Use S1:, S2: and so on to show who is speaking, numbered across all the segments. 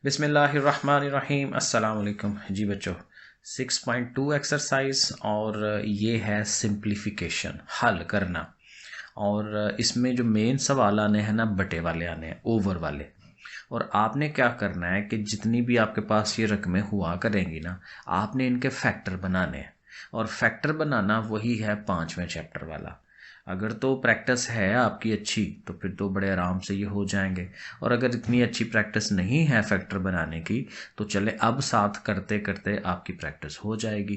S1: बिस्मिल्लाहिर्रहमानिर्रहीम। अस्सलाम वालेकुम जी बच्चों। 6.2 एक्सरसाइज और ये है सिंप्लीफिकेशन, हल करना। और इसमें जो मेन सवाल आने हैं ना, बटे वाले आने हैं, ओवर वाले। और आपने क्या करना है कि जितनी भी आपके पास ये रकमें हुआ करेंगी ना, आपने इनके फैक्टर बनाने हैं। और फैक्टर बनाना वही है 5वें चैप्टर वाला। अगर तो प्रैक्टिस है आपकी अच्छी तो फिर तो बड़े आराम से ये हो जाएंगे। और अगर इतनी अच्छी प्रैक्टिस नहीं है फैक्टर बनाने की तो चले अब साथ करते करते आपकी प्रैक्टिस हो जाएगी।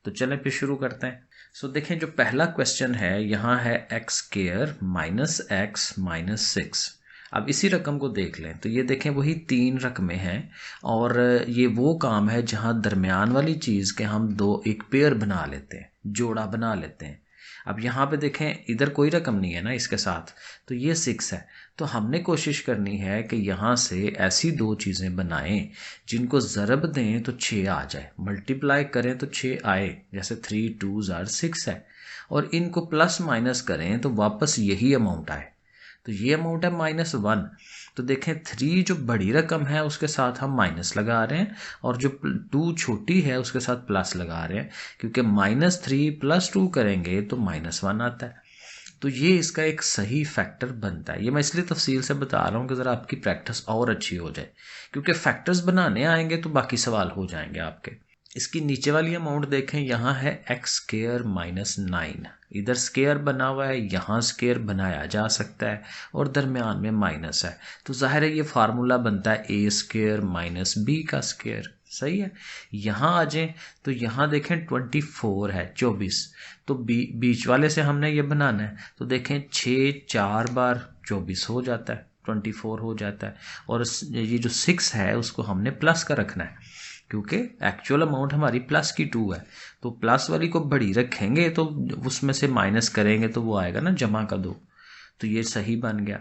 S1: तो चलें फिर शुरू करते हैं। सो देखें, जो पहला क्वेश्चन है यहाँ है x square minus x minus 6। अब इसी रकम को देख लें तो ये देखें वही 3 रकमें हैं। और ये वो काम है जहाँ दरमियान वाली चीज़ के हम दो एक पेयर बना लेते हैं, जोड़ा बना लेते हैं। अब यहाँ पे देखें इधर कोई रकम नहीं है ना इसके साथ, तो ये 6 है। तो हमने कोशिश करनी है कि यहाँ से ऐसी दो चीज़ें बनाएं जिनको ज़रब दें तो 6 आ जाए, मल्टीप्लाई करें तो 6 आए। जैसे 3 2s are 6 है। और इनको प्लस माइनस करें तो वापस यही अमाउंट आए। तो ये अमाउंट है -1। तो देखें 3 जो बड़ी रकम है उसके साथ हम माइनस लगा रहे हैं, और जो 2 छोटी है उसके साथ प्लस लगा रहे हैं, क्योंकि -3 + 2 करेंगे तो -1 आता है। तो ये इसका एक सही फैक्टर बनता है। ये मैं इसलिए तफसील से बता रहा हूँ कि ज़रा आपकी प्रैक्टिस और अच्छी हो जाए, क्योंकि फैक्टर्स बनाने आएंगे तो बाकी सवाल हो जाएंगे आपके। इसकी नीचे वाली अमाउंट देखें, यहाँ है एक्स स्क्वायर माइनस 9। इधर स्क्वायर बना हुआ है, यहाँ स्क्वायर बनाया जा सकता है, और दरमियान में माइनस है। तो जाहिर है ये फार्मूला बनता है ए स्क्वायर माइनस बी का स्क्वायर। सही है। यहाँ आ जाएं तो यहाँ देखें 24 है, 24। तो बीच वाले से हमने ये बनाना है। तो देखें 6 4 बार 24 हो जाता है, 24 हो जाता है। और ये जो 6 है उसको हमने प्लस का रखना है, क्योंकि एक्चुअल अमाउंट हमारी प्लस की 2 है। तो प्लस वाली को बड़ी रखेंगे तो उसमें से माइनस करेंगे तो वो आएगा ना जमा का 2। तो ये सही बन गया।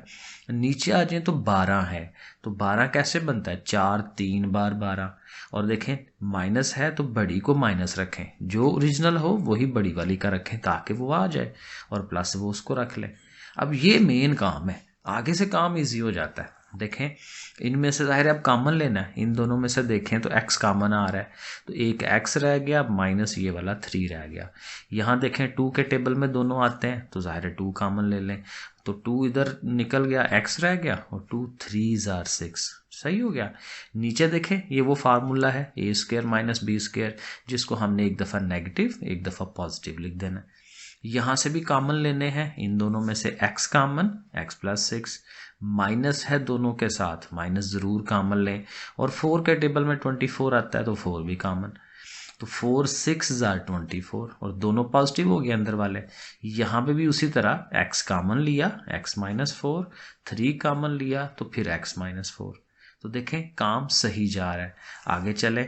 S1: नीचे आ जाए तो 12 है। तो 12 कैसे बनता है, 4 3 बार 12। और देखें माइनस है तो बड़ी को माइनस रखें, जो ओरिजिनल हो वही बड़ी वाली का रखें ताकि वो आ जाए, और प्लस वो उसको रख लें। अब ये मेन काम है, आगे से काम इजी हो जाता है। देखें इनमें से जाहिर है अब कॉमन लेना है, इन दोनों में से देखें तो x कॉमन आ रहा है, तो एक x रह गया माइनस ये वाला 3 रह गया। यहाँ देखें 2 के टेबल में दोनों आते हैं तो जाहिर है 2 कॉमन ले लें। तो 2 इधर निकल गया, x रह गया, और 2 3s are 6। सही हो गया। नीचे देखें ये वो फार्मूला है ए स्क्वायर माइनस बी स्क्वायर, जिसको हमने एक दफ़ा नेगेटिव एक दफ़ा पॉजिटिव लिख देना है। यहाँ से भी कॉमन लेने हैं, इन दोनों में से x कॉमन, x + 6। माइनस है दोनों के साथ, माइनस ज़रूर कॉमन लें। और 4 के टेबल में 24 आता है तो 4 भी कॉमन। तो 4 6s are 24, और दोनों पॉजिटिव हो गए अंदर वाले। यहाँ पे भी उसी तरह x कॉमन लिया, x - 4, 3 कॉमन लिया तो फिर x - 4। तो देखें काम सही जा रहा है। आगे चले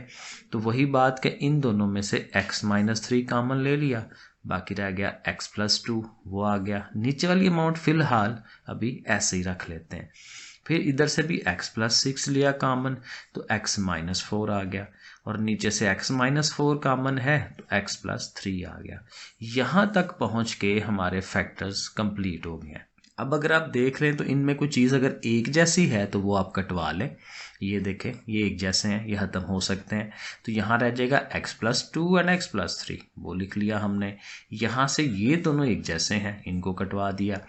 S1: तो वही बात कि इन दोनों में से x - 3 कॉमन ले लिया, बाकी रह गया x + 2, वो आ गया। नीचे वाली अमाउंट फिलहाल अभी ऐसे ही रख लेते हैं। फिर इधर से भी x + 6 लिया कॉमन, तो x - 4 आ गया। और नीचे से x - 4 कॉमन है तो x + 3 आ गया। यहाँ तक पहुँच के हमारे फैक्टर्स कंप्लीट हो गए हैं। अब अगर आप देख लें तो इनमें कोई चीज़ अगर एक जैसी है तो वो आप कटवा लें। ये देखें ये एक जैसे हैं, ये ख़त्म हो सकते हैं। तो यहाँ रह जाएगा x + 2 और x + 3, वो लिख लिया हमने। यहाँ से ये दोनों एक जैसे हैं, इनको कटवा दिया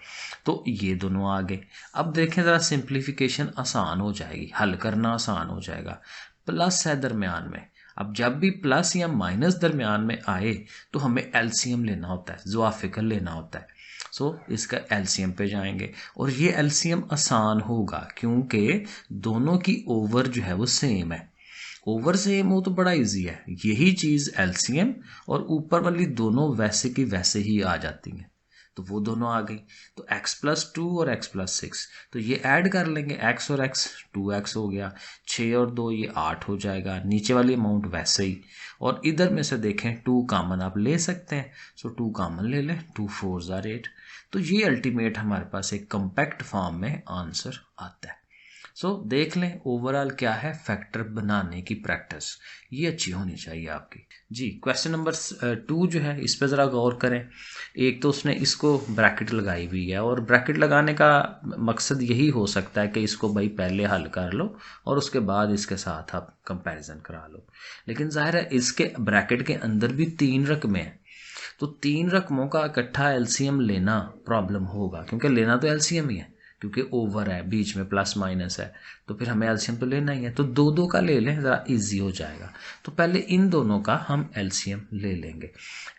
S1: तो ये दोनों आ गए। अब देखें ज़रा सिंप्लीफिकेशन आसान हो जाएगी, हल करना आसान हो जाएगा। प्लस है दरमियान में। अब जब भी प्लस या माइनस दरमियान में आए तो हमें एलसीएम लेना होता है, ज़ुआफ़िकल लेना होता है। इसका एलसीएम पे जाएंगे, और ये एलसीएम आसान होगा क्योंकि दोनों की ओवर जो है वो सेम है। ओवर सेम हो तो बड़ा इजी है, यही चीज़ एलसीएम और ऊपर वाली दोनों वैसे की वैसे ही आ जाती हैं। तो वो दोनों आ गई। तो x + 2 और x + 6, तो ये ऐड कर लेंगे, x और x 2x हो गया, 6 और 2 ये 8 हो जाएगा। नीचे वाली अमाउंट वैसे ही। और इधर में से देखें 2 कॉमन आप ले सकते हैं, 2 कॉमन ले लें, 2 4s are 8। तो ये अल्टीमेट हमारे पास एक कम्पैक्ट फॉर्म में आंसर आता है। सो देख लें ओवरऑल क्या है, फैक्टर बनाने की प्रैक्टिस ये अच्छी होनी चाहिए आपकी। जी क्वेश्चन नंबर 2 जो है इस पे ज़रा गौर करें। एक तो उसने इसको ब्रैकेट लगाई हुई है, और ब्रैकेट लगाने का मकसद यही हो सकता है कि इसको भाई पहले हल कर लो और उसके बाद इसके साथ आप कंपैरिजन करा लो। लेकिन ज़ाहिर है इसके ब्रैकेट के अंदर भी 3 रकमें हैं, तो 3 रकमों का इकट्ठा एलसीएम लेना प्रॉब्लम होगा, क्योंकि लेना तो एलसीएम ही है, क्योंकि ओवर है बीच में प्लस माइनस है, तो फिर हमें एलसीएम तो लेना ही है। तो 2 का ले लें, ज़रा इजी हो जाएगा। तो पहले इन दोनों का हम एलसीएम ले लेंगे।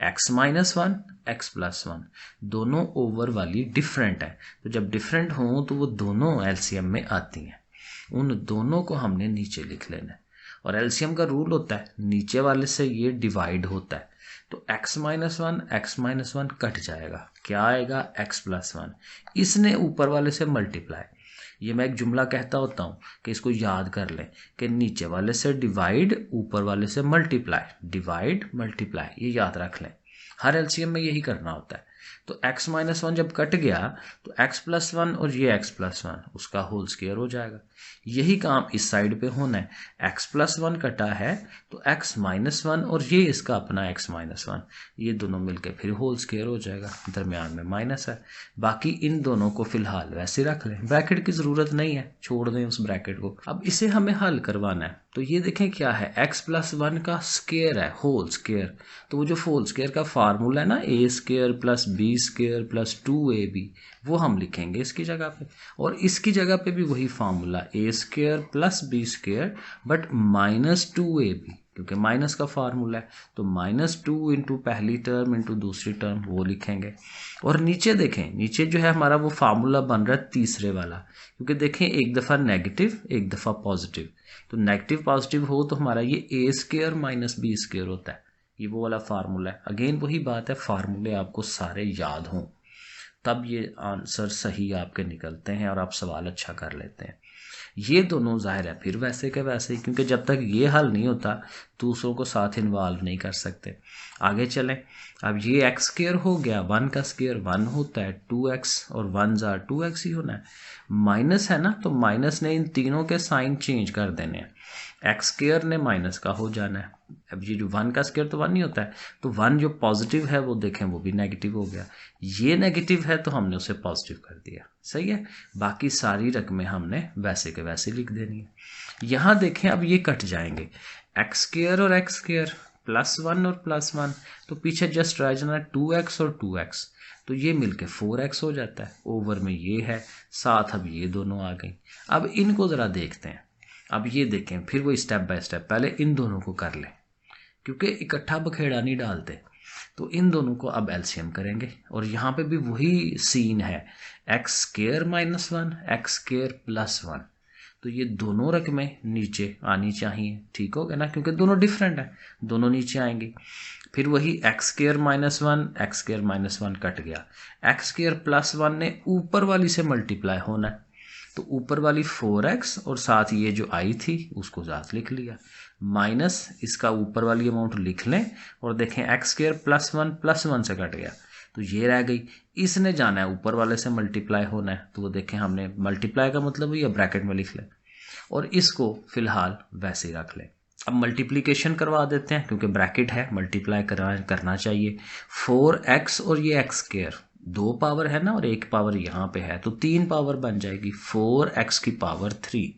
S1: x-1 x+1 दोनों ओवर वाली डिफरेंट है, तो जब डिफरेंट हों तो वो दोनों एलसीएम में आती हैं। उन दोनों को हमने नीचे लिख लेना है, और एलसीएम का रूल होता है नीचे वाले से ये डिवाइड होता है, तो x-1 कट जाएगा, क्या आएगा x+1, इसने ऊपर वाले से मल्टीप्लाई। ये मैं एक जुमला कहता होता हूँ कि इसको याद कर लें कि नीचे वाले से डिवाइड, ऊपर वाले से मल्टीप्लाई, डिवाइड मल्टीप्लाई, ये याद रख लें। हर एलसीएम में यही करना होता है। तो x-1 जब कट गया तो x+1 और ये x+1 उसका होल स्क्वायर हो जाएगा। यही काम इस साइड पे होना है, x+1 कटा है तो x-1 और ये इसका अपना x-1, ये दोनों मिलके फिर होल स्क्वायर हो जाएगा, दरमियान में माइनस है। बाकी इन दोनों को फिलहाल वैसे रख लें, ब्रैकेट की ज़रूरत नहीं है, छोड़ दें उस ब्रैकेट को। अब इसे हमें हल करवाना है, तो ये देखें क्या है, x+1 का स्क्वायर है, होल स्क्वायर। तो वो जो होल स्क्वायर का फार्मूला है ना, a² + b² + 2ab, वो हम लिखेंगे इसकी जगह पे, और इसकी जगह पे भी वही formula a² + b² but -2ab, क्योंकि माइनस का फार्मूला है, तो -2 इंटू पहली टर्म इंटू दूसरी टर्म वो लिखेंगे। और नीचे देखें, नीचे जो है हमारा वो फार्मूला बन रहा है तीसरे वाला, क्योंकि देखें एक दफ़ा नेगेटिव एक दफ़ा पॉजिटिव, तो नेगेटिव पॉजिटिव हो तो हमारा ये a² - b² होता है, ये वो वाला फार्मूला है। अगेन वही बात है, फार्मूले आपको सारे याद हों तब ये आंसर सही आपके निकलते हैं और आप सवाल अच्छा कर लेते हैं। ये दोनों जाहिर है फिर वैसे के वैसे ही, क्योंकि जब तक ये हल नहीं होता दूसरों को साथ इन्वॉल्व नहीं कर सकते। आगे चलें, अब ये x² हो गया, 1 का स्क्वायर 1 होता है, 2x और 1 जार 2x ही होना है। माइनस है ना, तो माइनस ने इन तीनों के साइन चेंज कर देने हैं, x² ने माइनस का हो जाना है। अब ये जो 1 का स्क्वायर तो 1 नहीं होता है, तो 1 जो पॉजिटिव है वो देखें वो भी नेगेटिव हो गया, ये नेगेटिव है तो हमने उसे पॉजिटिव कर दिया, सही है। बाकी सारी रकमें हमने वैसे के वैसे लिख देनी है। यहाँ देखें अब ये कट जाएंगे, x² और x² +1 और +1, तो पीछे जस्ट रह जाना 2x और 2x, तो ये मिलके 4x हो जाता है। ओवर में ये है, साथ अब ये दोनों आ गई। अब इनको ज़रा देखते हैं। अब ये देखें, फिर वो स्टेप बाय स्टेप, पहले इन दोनों को कर लें, क्योंकि इकट्ठा बखेड़ा नहीं डालते। तो इन दोनों को अब एलसीएम करेंगे, और यहाँ पे भी वही सीन है, x² - 1 x² + 1, तो ये दोनों रकमें नीचे आनी चाहिए, ठीक हो गया ना, क्योंकि दोनों डिफरेंट है, दोनों नीचे आएंगी। फिर वही x² - 1 x² - 1 कट गया, x² + 1 ने ऊपर वाली से मल्टीप्लाई होना है, तो ऊपर वाली 4x और साथ ये जो आई थी उसको साथ लिख लिया, माइनस इसका ऊपर वाली अमाउंट लिख लें, और देखें x² + 1 +1 से कट गया, तो ये रह गई। इसने जाना है ऊपर वाले से मल्टीप्लाई होना है, तो वो देखें हमने मल्टीप्लाई का मतलब ये ब्रैकेट में लिख लें, और इसको फिलहाल वैसे ही रख लें। अब मल्टीप्लिकेशन करवा देते हैं, क्योंकि ब्रैकेट है मल्टीप्लाई करना चाहिए। 4x और ये x², 2 पावर है ना और 1 पावर यहाँ पे है, तो 3 पावर बन जाएगी, 4x⁻3,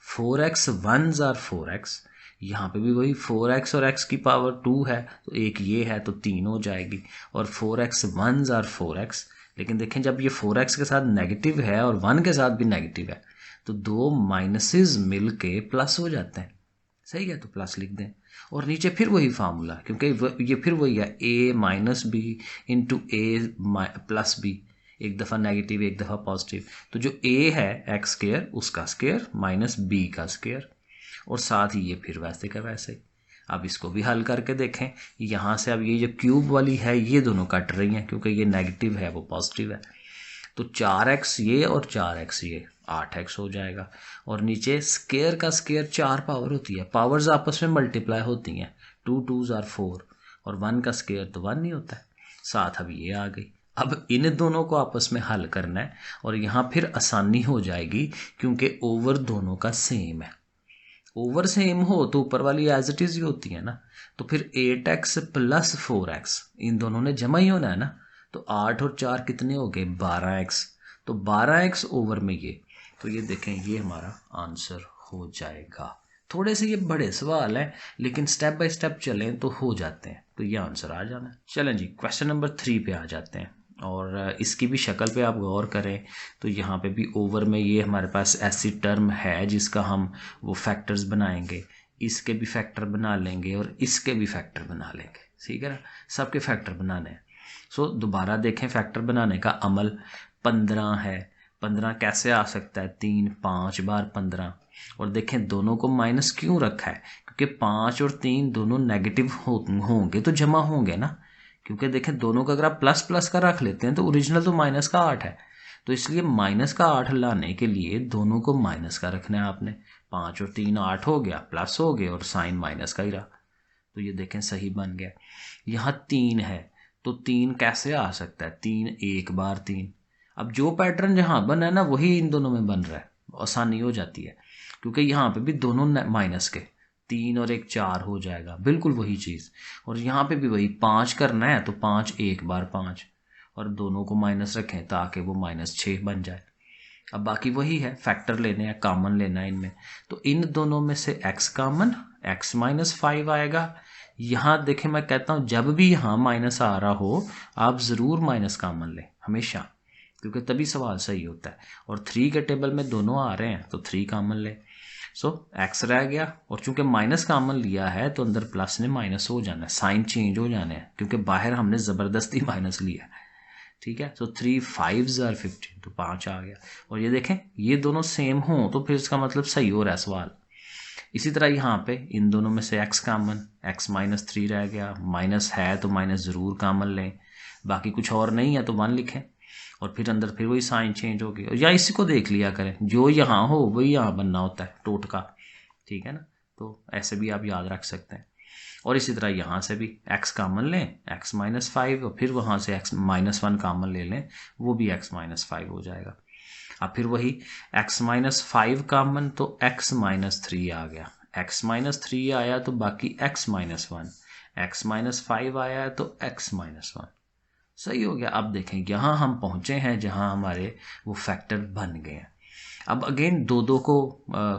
S1: 4x 1 जार 4x, यहाँ पे भी वही 4x और x⁻2 है, तो एक ये है तो 3 हो जाएगी, और 4x 1 जार 4x। लेकिन देखें जब ये 4x के साथ नेगेटिव है और 1 के साथ भी नेगेटिव है, तो 2 माइनसेस मिल के प्लस हो जाते हैं, सही है, तो प्लस लिख दें। और नीचे फिर वही फार्मूला, क्योंकि ये फिर वही है, a - b into a + b, एक दफ़ा नेगेटिव एक दफ़ा पॉजिटिव, तो जो a है x² उसका स्क्वायर माइनस b का स्क्वायर, और साथ ही ये फिर वैसे का वैसे। अब इसको भी हल करके देखें, यहाँ से अब ये जो क्यूब वाली है ये दोनों कट रही हैं, क्योंकि ये नेगेटिव है वो पॉजिटिव है, तो 4x ये और 4x ये 8x हो जाएगा। और नीचे स्क्वायर का स्क्वायर 4 पावर होती है, पावर्स आपस में मल्टीप्लाई होती हैं, 2 2 जार 4, और 1 का स्क्वायर तो 1 नहीं होता है, साथ अब ये आ गई। अब इन दोनों को आपस में हल करना है और यहाँ फिर आसानी हो जाएगी क्योंकि ओवर दोनों का सेम है। ओवर सेम हो तो ऊपर वाली एज इट इज ही होती है ना। तो फिर 8x प्लस 4x इन दोनों ने जमा ही होना है ना। तो 8 और 4 कितने हो गए 12x। तो 12x ओवर में ये, तो ये देखें ये हमारा आंसर हो जाएगा। थोड़े से ये बड़े सवाल हैं लेकिन स्टेप बाय स्टेप चलें तो हो जाते हैं, तो ये आंसर आ जाना है। चलें जी क्वेश्चन नंबर 3 पे आ जाते हैं और इसकी भी शक्ल पे आप गौर करें तो यहाँ पे भी ओवर में ये हमारे पास ऐसी टर्म है जिसका हम वो फैक्टर्स बनाएंगे, इसके भी फैक्टर बना लेंगे और इसके भी फैक्टर बना लेंगे, ठीक है ना। सबके फैक्टर बनाने हैं। सो दोबारा देखें फैक्टर बनाने का अमल। 15 है, 15 कैसे आ सकता है 3 5 बार 15। और देखें दोनों को माइनस क्यों रखा है, क्योंकि 5 और 3 दोनों नेगेटिव होंगे तो जमा होंगे ना। क्योंकि देखें दोनों का अगर आप प्लस प्लस का रख लेते हैं तो ओरिजिनल तो माइनस का 8 है, तो इसलिए माइनस का 8 लाने के लिए दोनों को माइनस का रखना है आपने। 5 और 3 8 हो गया, प्लस हो गया और साइन माइनस का ही रहा, तो ये देखें सही बन गया। यहाँ 3 है तो 3 कैसे आ सकता है 3 एक बार 3। अब जो पैटर्न जहाँ बना है ना वही इन दोनों में बन रहा है, आसानी हो जाती है क्योंकि यहाँ पे भी दोनों माइनस के 3 और 1 4 हो जाएगा, बिल्कुल वही चीज़। और यहाँ पे भी वही 5 करना है तो 5 एक बार 5 और दोनों को माइनस रखें ताकि वो -6 बन जाए। अब बाकी वही है, फैक्टर लेने हैं, कॉमन लेना है इनमें। तो इन दोनों में से x कॉमन, x -5 आएगा। यहाँ देखें मैं कहता हूँ जब भी यहाँ माइनस आ रहा हो आप ज़रूर माइनस कॉमन लें हमेशा, क्योंकि तभी सवाल सही होता है। और 3 के टेबल में दोनों आ रहे हैं तो 3 कॉमन लें। सो x रह गया और चूंकि माइनस कॉमन लिया है तो अंदर प्लस ने माइनस हो जाना है, साइन चेंज हो जाने हैं क्योंकि बाहर हमने ज़बरदस्ती माइनस लिया है, ठीक है। तो 3 5 are 15 तो 5 आ गया। और ये देखें ये दोनों सेम हों तो फिर इसका मतलब सही हो रहा है सवाल। इसी तरह यहाँ पे इन दोनों में से x कॉमन, x -3 रह गया, माइनस है तो माइनस ज़रूर कॉमन लें, बाकी कुछ और नहीं है तो 1 लिखें और फिर अंदर फिर वही साइन चेंज हो गई। या इसी को देख लिया करें, जो यहाँ हो वही यहाँ बनना होता है टोटका, ठीक है ना। तो ऐसे भी आप याद रख सकते हैं। और इसी तरह यहाँ से भी x कॉमन लें, x -5 और फिर वहाँ से x -1 कॉमन ले लें, वो भी x -5 हो जाएगा। अब फिर वही x -5 कॉमन तो x -3 आ गया, x -3 आया तो बाकी x -1, x -5 आया तो x -1, सही हो गया। अब देखें यहाँ हम पहुँचे हैं जहाँ हमारे वो फैक्टर बन गए हैं। अब अगेन दो दो को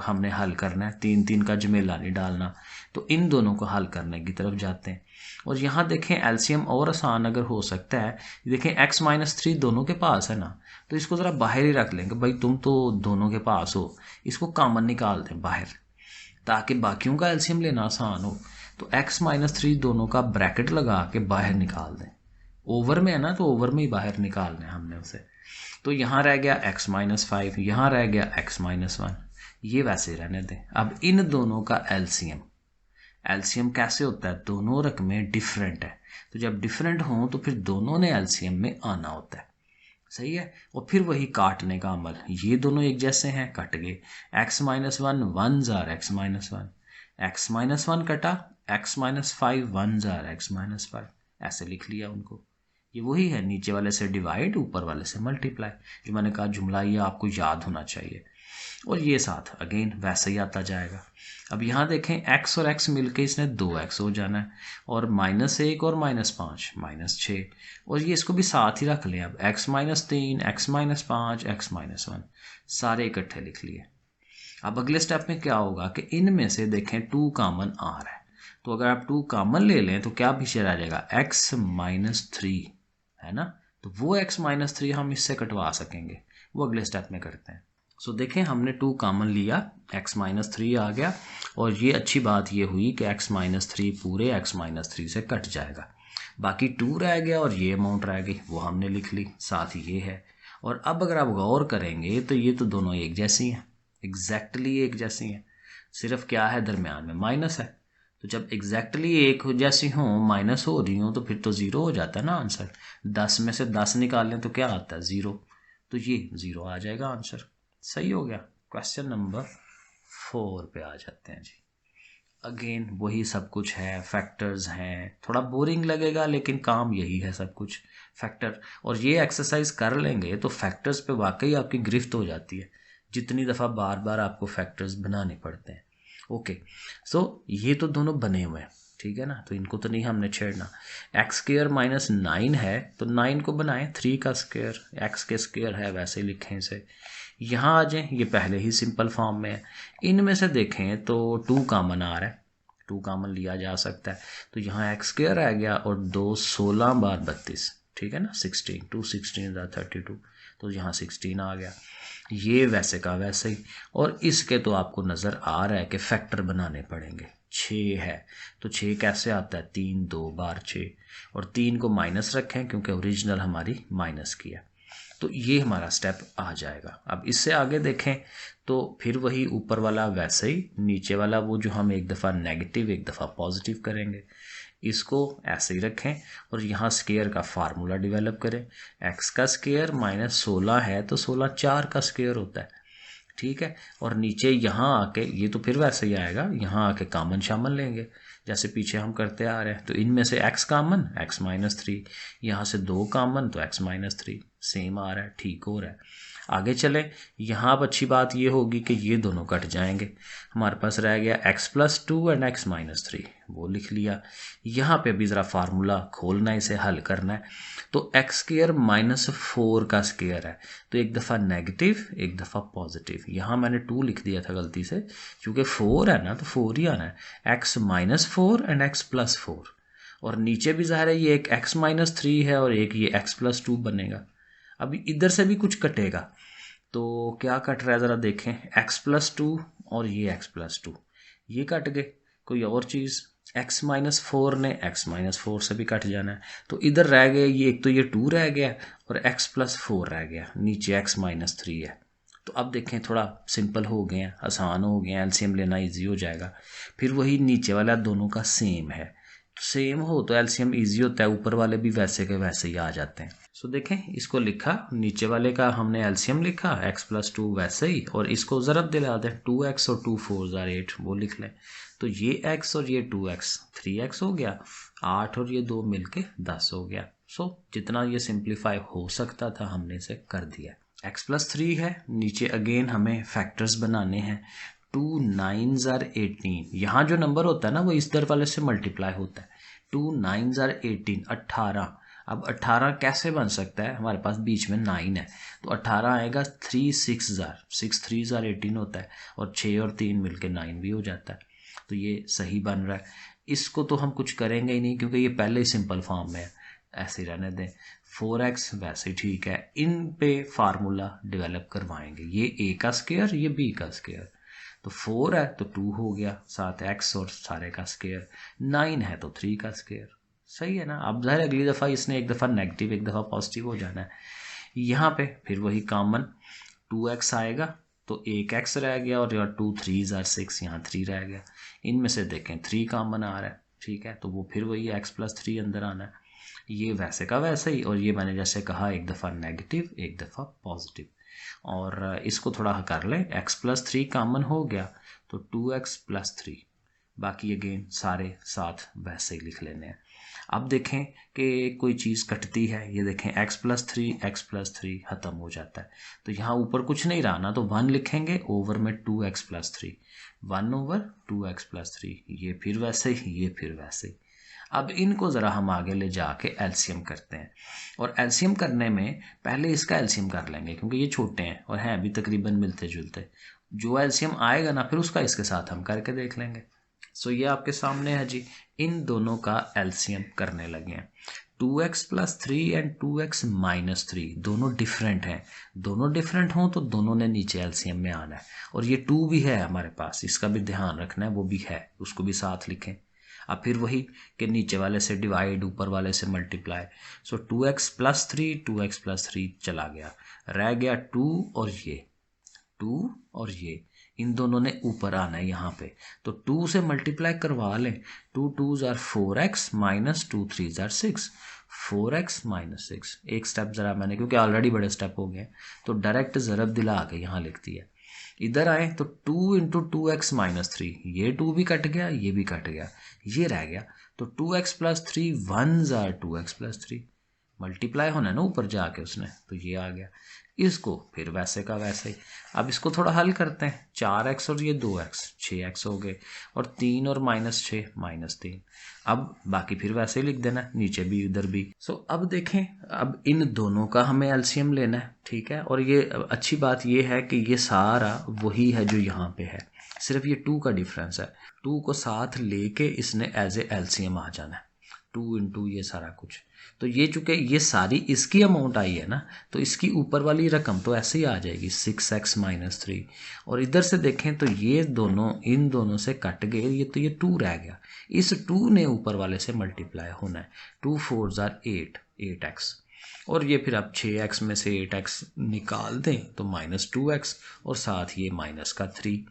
S1: हमने हल करना है, 3 3 का झमेला नहीं डालना, तो इन दोनों को हल करने की तरफ जाते हैं। और यहाँ देखें एलसीएम और आसान अगर हो सकता है, देखें x -3 दोनों के पास है ना, तो इसको ज़रा बाहर ही रख लेंगे भाई, तुम तो दोनों के पास हो, इसको कॉमन निकाल दें बाहर ताकि बाकियों का एलसीएम लेना आसान हो। तो x -3 दोनों का ब्रैकेट लगा के बाहर निकाल दें, ओवर में है ना तो ओवर में ही बाहर निकालना है हमने उसे। तो यहाँ रह गया x -5, यहाँ रह गया x -1, ये वैसे रहने दें। अब इन दोनों का एलसीएम कैसे होता है, दोनों रकमें डिफरेंट है, तो जब डिफरेंट हों तो फिर दोनों ने एलसीएम में आना होता है, सही है। और फिर वही काटने का अमल, ये दोनों एक जैसे हैं कट गए, x -1 1s are x -1, x -1 कटा, x -5 1s are x -5, ऐसे लिख लिया उनको। ये वही है, नीचे वाले से डिवाइड ऊपर वाले से मल्टीप्लाई, जो मैंने कहा जुमला ये आपको याद होना चाहिए। और ये साथ अगेन वैसे ही आता जाएगा। अब यहाँ देखें x और x मिलके इसने 2x हो जाना है, और -1 और -5 -6, और ये इसको भी साथ ही रख लें। अब x -3 x -5 x -1 सारे इकट्ठे लिख लिए। अब अगले स्टेप में क्या होगा कि इनमें से देखें 2 कॉमन आ रहा है, तो अगर आप 2 कॉमन ले लें तो क्या पीछे रह जाएगा x -3, है ना। तो वो x -3 हम इससे कटवा सकेंगे, वो अगले स्टेप में करते हैं। सो देखें हमने 2 कॉमन लिया, x -3 आ गया, और ये अच्छी बात ये हुई कि x -3 पूरे x -3 से कट जाएगा, बाकी 2 रह गया और ये अमाउंट रह गई, वो हमने लिख ली, साथ ही ये है। और अब अगर आप गौर करेंगे तो ये तो दोनों एक जैसी हैं, एग्जैक्टली एक जैसी हैं, सिर्फ क्या है दरमियान में माइनस है। तो जब एग्जैक्टली एक जैसी हो माइनस हो रही हो तो फिर तो 0 हो जाता है ना आंसर। 10 में से 10 निकालें तो क्या आता है 0, तो ये 0 आ जाएगा आंसर, सही हो गया। क्वेश्चन नंबर 4 पे आ जाते हैं जी। अगेन वही सब कुछ है, फैक्टर्स हैं, थोड़ा बोरिंग लगेगा लेकिन काम यही है सब कुछ फैक्टर। और ये एक्सरसाइज कर लेंगे तो फैक्टर्स पे वाकई आपकी गिरफ्त हो जाती है, जितनी दफ़ा बार बार आपको फैक्टर्स बनाने पड़ते हैं। ओके, सो ये तो दोनों बने हुए हैं, ठीक है ना, तो इनको तो नहीं हमने छेड़ना। एक्स स्क्र माइनस 9 है तो 9 को बनाएं 3 का स्क्र, एक्स के स्क्र है वैसे ही लिखें इसे। यहाँ आ जाएं, ये पहले ही सिंपल फॉर्म में है। इनमें से देखें तो 2 कामन आ रहा है, 2 कामन लिया जा सकता है, तो यहाँ एक्स स्क्र आ गया और 2 16 बार 32, ठीक है ना, 16, 2 16 32, तो यहाँ 16 आ गया। ये वैसे का वैसे ही। और इसके तो आपको नज़र आ रहा है कि फैक्टर बनाने पड़ेंगे। 6 है तो 6 कैसे आता है, 3 2 बार 6, और 3 को माइनस रखें क्योंकि ओरिजिनल हमारी माइनस की है, तो ये हमारा स्टेप आ जाएगा। अब इससे आगे देखें तो फिर वही ऊपर वाला वैसे ही, नीचे वाला वो जो हम एक दफ़ा नेगेटिव एक दफ़ा पॉजिटिव करेंगे, इसको ऐसे ही रखें और यहाँ स्क्वायर का फार्मूला डेवलप करें। एक्स का स्क्वायर माइनस 16 है तो 16 4 का स्क्वायर होता है, ठीक है। और नीचे यहाँ आके ये तो फिर वैसे ही आएगा, यहाँ आके कामन शामन लेंगे जैसे पीछे हम करते आ रहे हैं, तो इनमें से x कामन x माइनस 3, यहाँ से 2 कामन तो x माइनस 3, सेम आ रहा है, ठीक हो रहा है। आगे चले, यहाँ अब अच्छी बात ये होगी कि ये दोनों कट जाएंगे, हमारे पास रह गया x plus 2 and x minus 3, वो लिख लिया। यहाँ पे अभी ज़रा फार्मूला खोलना है, इसे हल करना है। तो एक्स स्क्वायर माइनस 4 का स्क्वायर है तो एक दफ़ा नेगेटिव एक दफ़ा पॉजिटिव, यहाँ मैंने 2 लिख दिया था गलती से, क्योंकि 4 है ना तो 4 ही आना है। X minus 4 and x plus 4, और नीचे भी ज़ाहिर है ये एक एक्स माइनस 3 है और एक ये एक्स प्लस 2 बनेगा। अभी इधर से भी कुछ कटेगा, तो क्या कट रहा है ज़रा देखें, एक्स प्लस 2 और ये एक्स प्लस 2, ये कट गए। कोई और चीज़, x माइनस 4 ने x माइनस 4 से भी कट जाना है, तो इधर रह गए ये, एक तो ये 2 रह गया और x प्लस 4 रह गया, नीचे x माइनस 3 है। तो अब देखें थोड़ा सिंपल हो गए हैं, आसान हो गए हैं, एलसीएम लेना इजी हो जाएगा। फिर वही नीचे वाला दोनों का सेम है, तो सेम हो तो एलसीएम इजी होता है, ऊपर वाले भी वैसे के वैसे ही आ जाते हैं। सो देखें, इसको लिखा, नीचे वाले का हमने एलसीएम लिखा x प्लस 2 वैसे ही, और इसको ज़रब दिला दें, 2x और 2 4 8, वो लिख लें, तो ये x और ये 2x 3x हो गया, 8 और ये 2 मिलके 10 हो गया। सो जितना ये सिंप्लीफाई हो सकता था हमने इसे कर दिया। x प्लस 3 है, नीचे अगेन हमें फैक्टर्स बनाने हैं, 2 9s are 18, यहाँ जो नंबर होता है ना वो इस तरफ वाले से मल्टीप्लाई होता है, 2 9s are 18 18। अब 18 कैसे बन सकता है, हमारे पास बीच में 9 है, तो 18 आएगा 3 6 3 18 होता है, और 6 और 3 मिलके 9 भी हो जाता है, तो ये सही बन रहा है। इसको तो हम कुछ करेंगे ही नहीं क्योंकि ये पहले ही सिंपल फॉर्म में है, ऐसे ही रहने दें। 4x वैसे ठीक है, इन पे फार्मूला डेवलप करवाएंगे, ये a का स्क्वायर ये b का स्क्वायर, तो 4 है तो 2 हो गया, साथ x और सारे का स्क्वायर, 9 है तो 3 का स्क्वायर, सही है ना। अब ज़ाहिर अगली दफ़ा इसने एक दफ़ा नेगेटिव एक दफ़ा पॉजिटिव हो जाना है। यहाँ पे फिर वही कॉमन 2x आएगा तो एक x रह गया, और यहाँ 2 3s are 6, यहाँ 3 रह गया। इनमें से देखें 3 कॉमन आ रहा है, ठीक है, तो वो फिर वही x प्लस 3 अंदर आना है, ये वैसे का वैसे ही। और ये मैंने जैसे कहा एक दफ़ा नेगेटिव एक दफ़ा पॉजिटिव, और इसको थोड़ा कर लें, x प्लस 3 कॉमन हो गया तो 2x प्लस 3, बाकी अगेन सारे साथ वैसे ही लिख लेने हैं। अब देखें कि कोई चीज़ कटती है, ये देखें x प्लस 3 ख़त्म हो जाता है, तो यहाँ ऊपर कुछ नहीं रहा ना, तो 1 लिखेंगे, ओवर में 2x plus 3, 1 over 2x plus 3, ये फिर वैसे ही ये फिर वैसे ही। अब इनको ज़रा हम आगे ले जाके एलसीएम करते हैं, और एलसीएम करने में पहले इसका एलसीएम कर लेंगे क्योंकि ये छोटे हैं और हैं भी तकरीबन मिलते जुलते, जो एलसीएम आएगा ना फिर उसका इसके साथ हम करके देख लेंगे। सो ये आपके सामने है जी, इन दोनों का एलसीएम करने लगे हैं। 2x plus 3 and 2x minus 3 दोनों डिफरेंट हैं, दोनों डिफरेंट हों तो दोनों ने नीचे एलसीएम में आना है, और ये 2 भी है हमारे पास, इसका भी ध्यान रखना है, वो भी है, उसको भी साथ लिखें। अब फिर वही कि नीचे वाले से डिवाइड ऊपर वाले से मल्टीप्लाई, सो 2x प्लस 3 चला गया, रह गया 2 और ये 2 और ये, इन दोनों ने ऊपर आना है यहाँ पे, तो 2 से मल्टीप्लाई करवा लें, 2 2s are 4x minus 2 3s are 6, 4x minus 6। एक स्टेप ज़रा मैंने, क्योंकि ऑलरेडी बड़े स्टेप हो गए तो डायरेक्ट ज़रब दिला के यहाँ लिख दिया, इधर आए तो 2 इंटू 2x-3, ये 2 भी कट गया, ये भी कट गया, ये रह गया। तो 2x+3 1s are 2x+3, multiply होना है ना ऊपर जाके उसने, तो ये आ गया। इसको फिर वैसे का वैसे ही। अब इसको थोड़ा हल करते हैं। 4x और ये 2x 6x हो गए, और 3 और -6 -3। अब बाकी फिर वैसे ही लिख देना, नीचे भी इधर भी। सो अब देखें, अब इन दोनों का हमें एलसीएम लेना है, ठीक है। और ये अच्छी बात ये है कि ये सारा वही है जो यहाँ पे है, सिर्फ ये 2 का डिफरेंस है। 2 को साथ लेके इसने एज ए एलसीएम आ जाना है, 2 इंटू ये सारा कुछ। तो ये चूंकि ये सारी इसकी अमाउंट आई है ना, तो इसकी ऊपर वाली रकम तो ऐसे ही आ जाएगी 6x-3। और इधर से देखें तो ये दोनों इन दोनों से कट गए, ये तो ये 2 रह गया। इस 2 ने ऊपर वाले से मल्टीप्लाई होना है। 2 4s are 8, 8x। और ये फिर आप 6x में से 8x निकाल दें तो -2x, और साथ ये माइनस का 3।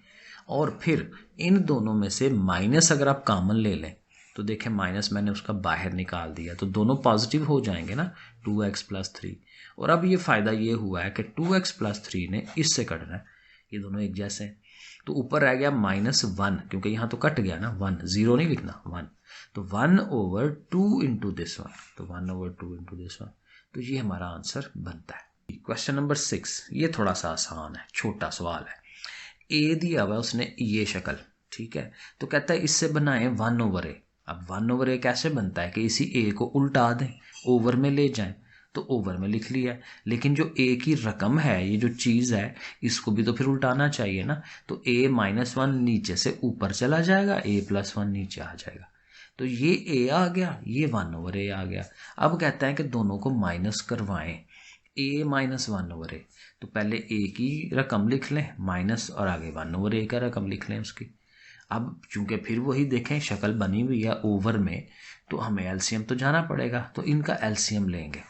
S1: और फिर इन दोनों में से माइनस अगर आप कॉमन ले लें तो देखें, माइनस मैंने उसका बाहर निकाल दिया, तो दोनों पॉजिटिव हो जाएंगे ना, 2x+3। और अब ये फ़ायदा ये हुआ है कि 2x+3 ने इससे कटना है, ये दोनों एक जैसे हैं। तो ऊपर रह गया -1, क्योंकि यहाँ तो कट गया ना, 1 0 नहीं लिखना, 1। तो 1/2 इंटू दिस वन, तो 1/2 इंटू दिस वन। तो ये हमारा आंसर बनता है। क्वेश्चन नंबर 6, ये थोड़ा सा आसान है, छोटा सवाल है। ए दिया हुआ उसने ये शक्ल, ठीक है। तो कहता है इससे बनाए 1/a। अब 1/a कैसे बनता है कि इसी ए को उल्टा दें, ओवर में ले जाएं, तो ओवर में लिख लिया। लेकिन जो ए की रकम है, ये जो चीज़ है, इसको भी तो फिर उल्टाना चाहिए ना। तो a-1 नीचे से ऊपर चला जाएगा, a+1 नीचे आ जाएगा। तो ये a आ गया, ये 1/a आ गया। अब कहता है कि दोनों को माइनस करवाएं, a-1/a। तो पहले a की रकम लिख लें माइनस, और आगे 1/a का रकम लिख लें उसकी। अब चूंकि फिर वही देखें शक्ल बनी हुई है ओवर में, तो हमें एलसीएम तो जाना पड़ेगा, तो इनका एलसीएम लेंगे।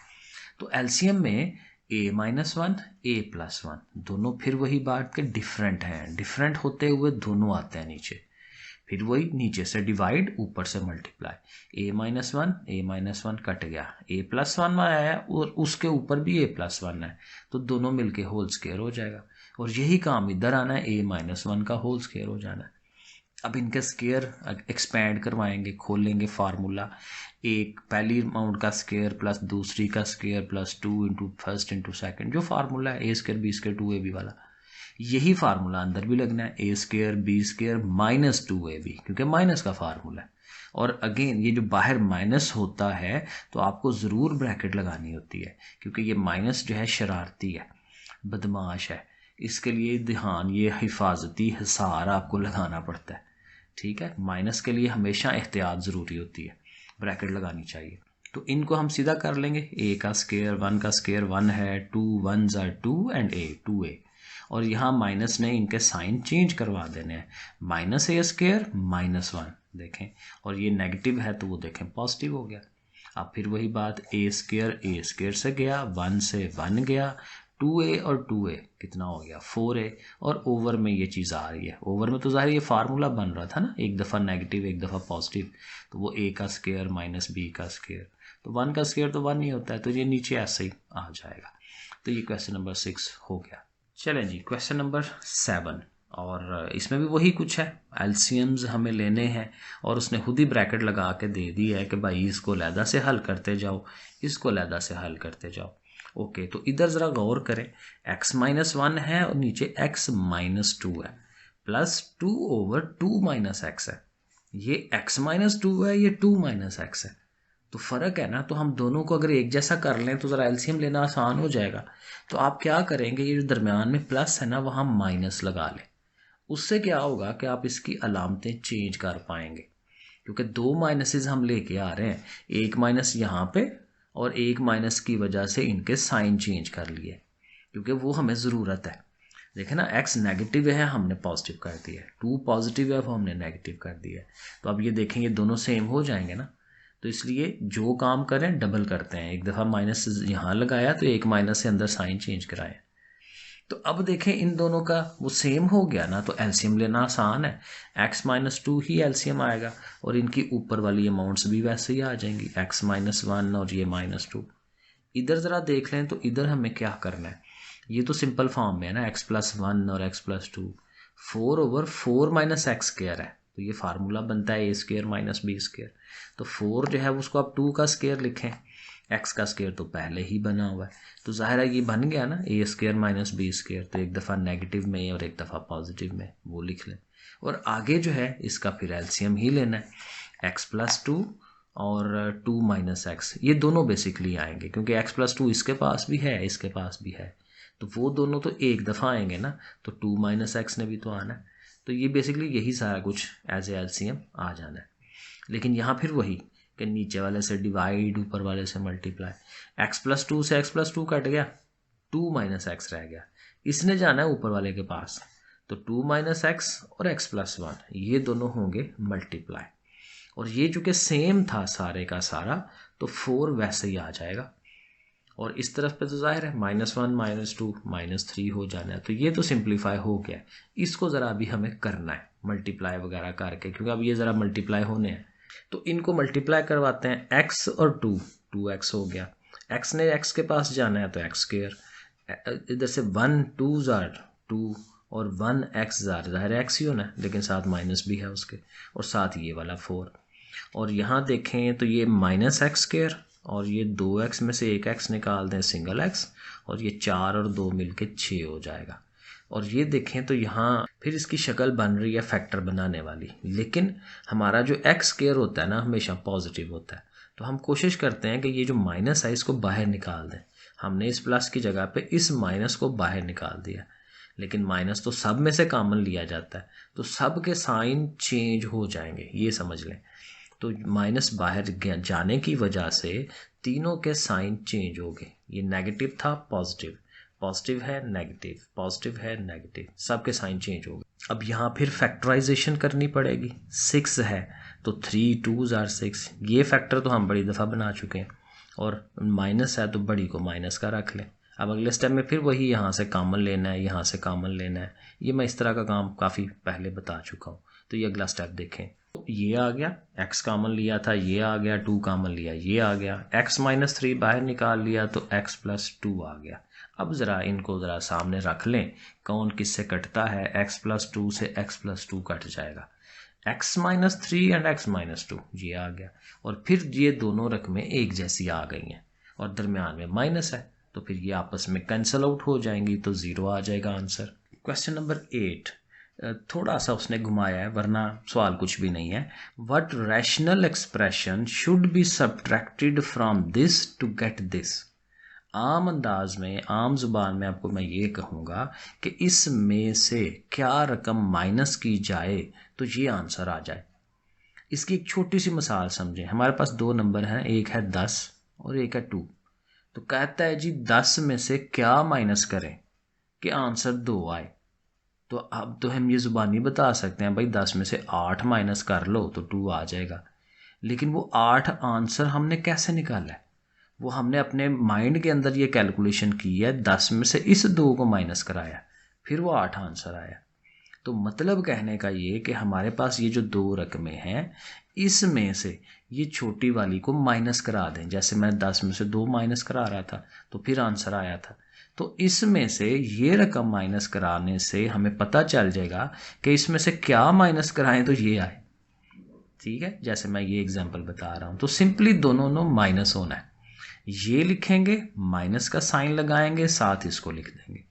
S1: तो एलसीएम में a-1 a+1 दोनों फिर वही बात के डिफरेंट हैं, डिफरेंट होते हुए दोनों आते हैं नीचे। फिर वही नीचे से डिवाइड, ऊपर से मल्टीप्लाई। a-1 कट गया, a+1 आया और उसके ऊपर भी a+1 है, तो दोनों मिलके होल स्क्वायर हो जाएगा। और यही काम इधर आना है, a-1 का होल स्क्वायर हो जाना है। अब इनके स्क्वायर एक्सपैंड करवाएंगे, खोलेंगे फार्मूला। एक पहली अमाउंट का स्क्वायर प्लस दूसरी का square plus 2 into first into second, जो फार्मूला है a² b² 2ab वाला, यही फार्मूला अंदर भी लगना है, a² b² -2ab, क्योंकि माइनस का फार्मूला है। और अगेन ये जो बाहर माइनस होता है तो आपको ज़रूर ब्रैकेट लगानी होती है, क्योंकि ये माइनस जो है शरारती है, बदमाश है। इसके लिए ध्यान, ये हिफाजती हिसार आपको लगाना पड़ता है, ठीक है। माइनस के लिए हमेशा एहतियात ज़रूरी होती है, ब्रैकेट लगानी चाहिए। तो इनको हम सीधा कर लेंगे, a का स्क्वायर 1 का स्क्वायर 1 है, 2 1s are 2 and a 2a। और यहाँ माइनस ने इनके साइन चेंज करवा देने हैं, -a² -1 देखें, और ये नेगेटिव है तो वो देखें पॉजिटिव हो गया। अब फिर वही बात, a² से गया, 1 से 1 गया, 2a और 2a कितना हो गया 4a। और ओवर में ये चीज़ आ रही है, ओवर में तो ज़ाहिर ये फार्मूला बन रहा था ना, एक दफ़ा नेगेटिव एक दफ़ा पॉजिटिव, तो वो a का स्क्वायर माइनस b का स्क्वायर, तो 1 का स्क्वायर तो 1 ही होता है, तो ये नीचे ऐसे ही आ जाएगा। तो ये क्वेश्चन नंबर 6 हो गया। चलें जी, क्वेश्चन नंबर 7, और इसमें भी वही कुछ है, एलसीएम्स हमें लेने हैं, और उसने खुद ही ब्रैकेट लगा के दे दी है कि भाई इसको लैदा से हल करते जाओ, इसको लैदा से हल करते जाओ। ओके, तो इधर ज़रा गौर करें, x-1 है और नीचे x-2 है, +2/2 x है। ये x-2 है, ये 2 x है, तो फ़र्क है ना। तो हम दोनों को अगर एक जैसा कर लें तो ज़रा एलसीएम लेना आसान हो जाएगा। तो आप क्या करेंगे, ये जो दरमियान में प्लस है ना, वहाँ माइनस लगा लें। उससे क्या होगा कि आप इसकी अलामतें चेंज कर पाएंगे, क्योंकि 2 माइनसेस हम लेके आ रहे हैं, एक माइनस यहाँ पे और एक माइनस की वजह से इनके साइन चेंज कर लिए, क्योंकि वो हमें ज़रूरत है। देखें ना, x नेगेटिव है हमने पॉजिटिव कर दिया है, 2 पॉजिटिव है वो हमने नेगेटिव कर दिया है। तो अब ये देखें, ये दोनों सेम हो जाएंगे ना, तो इसलिए जो काम करें डबल करते हैं। एक दफ़ा माइनस यहाँ लगाया तो एक माइनस से अंदर साइन चेंज कराएं। तो अब देखें इन दोनों का वो सेम हो गया ना, तो एलसीएम लेना आसान है, x-2 ही एलसीएम आएगा, और इनकी ऊपर वाली अमाउंट्स भी वैसे ही आ जाएंगी, x-1 और ये -2। इधर ज़रा देख लें, तो इधर हमें क्या करना है, ये तो सिंपल फॉर्म में है ना, x+1 और x+2, 4/4 माइनस एक्स स्क्र है, तो ये फार्मूला बनता है a² माइनस b²। तो 4 जो है उसको आप 2 का स्क्वायर लिखें, x का स्क्वायर तो पहले ही बना हुआ है, तो जाहिर है ये बन गया ना a² माइनस b²। तो एक दफ़ा नेगेटिव में और एक दफ़ा पॉजिटिव में, वो लिख लें। और आगे जो है इसका फिर एलसीएम ही लेना है, x+2 और 2 माइनस एक्स, ये दोनों बेसिकली आएंगे क्योंकि x+2 इसके पास भी है, इसके पास भी है, तो वो दोनों तो एक दफ़ा आएंगे ना, तो 2 माइनस एक्स ने भी तो आना है। तो ये बेसिकली यही सारा कुछ एज ए एलसीएम आ जाना है। लेकिन यहाँ फिर वही कि नीचे वाले से डिवाइड, ऊपर वाले से मल्टीप्लाई, x+2 से x+2 कट गया, 2 माइनस एक्स रह गया, इसने जाना है ऊपर वाले के पास, तो 2 माइनस एक्स और x+1 ये दोनों होंगे मल्टीप्लाई। और ये चूँकि सेम था सारे का सारा, तो 4 वैसे ही आ जाएगा। और इस तरफ पे तो जाहिर है -1 -2 -3 हो जाना है, तो ये तो सिंप्लीफाई हो गया। इसको ज़रा अभी हमें करना है मल्टीप्लाई वगैरह करके, क्योंकि अब ये ज़रा मल्टीप्लाई होने हैं, तो इनको मल्टीप्लाई करवाते हैं। x और 2x हो गया, x ने x के पास जाना है तो x², इधर से 1 2 जार 2 और 1x जार, जाहिर है x ही होना है, लेकिन साथ माइनस भी है उसके, और साथ ये वाला 4। और यहाँ देखें तो ये -x² और ये 2x में से एक x निकाल दें, सिंगल x, और ये 4 और 2 मिलके 6 हो जाएगा। और ये देखें तो यहाँ फिर इसकी शक्ल बन रही है फैक्टर बनाने वाली, लेकिन हमारा जो x² होता है ना हमेशा पॉजिटिव होता है, तो हम कोशिश करते हैं कि ये जो माइनस है इसको बाहर निकाल दें। हमने इस प्लस की जगह पे इस माइनस को बाहर निकाल दिया, लेकिन माइनस तो सब में से कॉमन लिया जाता है, तो सब के साइन चेंज हो जाएंगे, ये समझ लें। तो माइनस बाहर जाने की वजह से तीनों के साइन चेंज हो गए, ये नेगेटिव था पॉजिटिव, पॉजिटिव है नेगेटिव, पॉजिटिव है नेगेटिव, सबके साइन चेंज हो गए। अब यहाँ फिर फैक्टराइजेशन करनी पड़ेगी। 6 है तो 3 2 जार 6, ये फैक्टर तो हम बड़ी दफ़ा बना चुके हैं, और माइनस है तो बड़ी को माइनस का रख लें। अब अगले स्टेप में फिर वही यहाँ से कॉमन लेना है, यहाँ से कॉमन लेना है, ये मैं इस तरह का काम काफ़ी पहले बता चुका हूँ। तो ये अगला स्टेप देखें, ये आ गया, x कॉमन लिया था, ये आ गया, 2 कॉमन लिया, ये आ गया, x - 3 बाहर निकाल लिया तो x+2 आ गया। अब ज़रा इनको ज़रा सामने रख लें, कौन किससे कटता है, x+2 से x+2 कट जाएगा, x - 3 एंड x - 2 ये आ गया। और फिर ये दोनों रकमें एक जैसी आ गई हैं और दरमियान में माइनस है, तो फिर ये आपस में कैंसिल आउट हो जाएंगी, तो 0 आ जाएगा आंसर। क्वेश्चन नंबर 8 थोड़ा सा उसने घुमाया है, वरना सवाल कुछ भी नहीं है। What rational expression should be subtracted from this to get this. आम अंदाज में, आम जुबान में आपको मैं ये कहूँगा कि इसमें से क्या रकम माइनस की जाए तो ये आंसर आ जाए। इसकी एक छोटी सी मिसाल समझें। हमारे पास 2 नंबर हैं, एक है 10 और एक है 2। तो कहता है जी 10 में से क्या माइनस करें कि आंसर 2 आए। तो अब तो हम ये ज़ुबानी बता सकते हैं भाई 10 में से 8 माइनस कर लो तो 2 आ जाएगा, लेकिन वो 8 आंसर हमने कैसे निकाला है? वो हमने अपने माइंड के अंदर ये कैलकुलेशन की है, 10 में से इस 2 को माइनस कराया, फिर वो 8 आंसर आया। तो मतलब कहने का ये कि हमारे पास ये जो 2 रकमें हैं, इसमें से ये छोटी वाली को माइनस करा दें। जैसे मैं 10 में से 2 माइनस करा रहा था तो फिर आंसर आया था, तो इसमें से ये रकम माइनस कराने से हमें पता चल जाएगा कि इसमें से क्या माइनस कराएं तो ये आए। ठीक है, जैसे मैं ये एग्जांपल बता रहा हूँ, तो सिंपली दोनों माइनस होना है, ये लिखेंगे, माइनस का साइन लगाएंगे, साथ इसको लिख देंगे,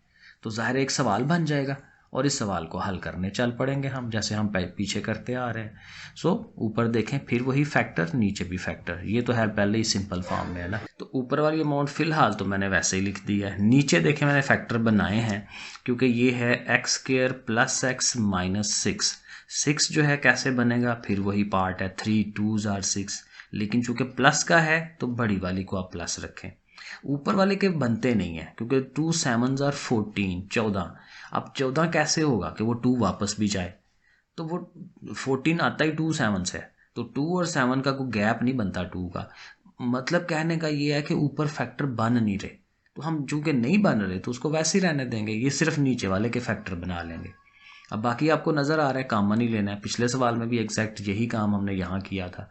S1: तो ज़ाहिर एक सवाल बन जाएगा और इस सवाल को हल करने चल पड़ेंगे हम, जैसे हम पीछे करते आ रहे हैं। सो ऊपर देखें, फिर वही फैक्टर, नीचे भी फैक्टर, ये तो है पहले ही सिंपल फॉर्म में है ना। तो ऊपर वाली अमाउंट फिलहाल तो मैंने वैसे ही लिख दिया है, नीचे देखें मैंने फैक्टर बनाए हैं, क्योंकि ये है x² + x - 6। 6 जो है कैसे बनेगा, फिर वही पार्ट है, 3 2 जार 6, लेकिन चूंकि प्लस का है तो बड़ी वाली को आप प्लस रखें। ऊपर वाले के बनते नहीं है, क्योंकि 2 7 जार 14, 14। अब 14 कैसे होगा कि वो 2 वापस भी जाए, तो वो 14 आता ही 2 7 से, तो 2 और 7 का कोई गैप नहीं बनता 2 का। मतलब कहने का ये है कि ऊपर फैक्टर बन नहीं रहे, तो हम चूंकि नहीं बन रहे तो उसको वैसे ही रहने देंगे, ये सिर्फ नीचे वाले के फैक्टर बना लेंगे। अब बाकी आपको नज़र आ रहा है कॉमन ही लेना है, पिछले सवाल में भी एग्जैक्ट यही काम हमने यहाँ किया था।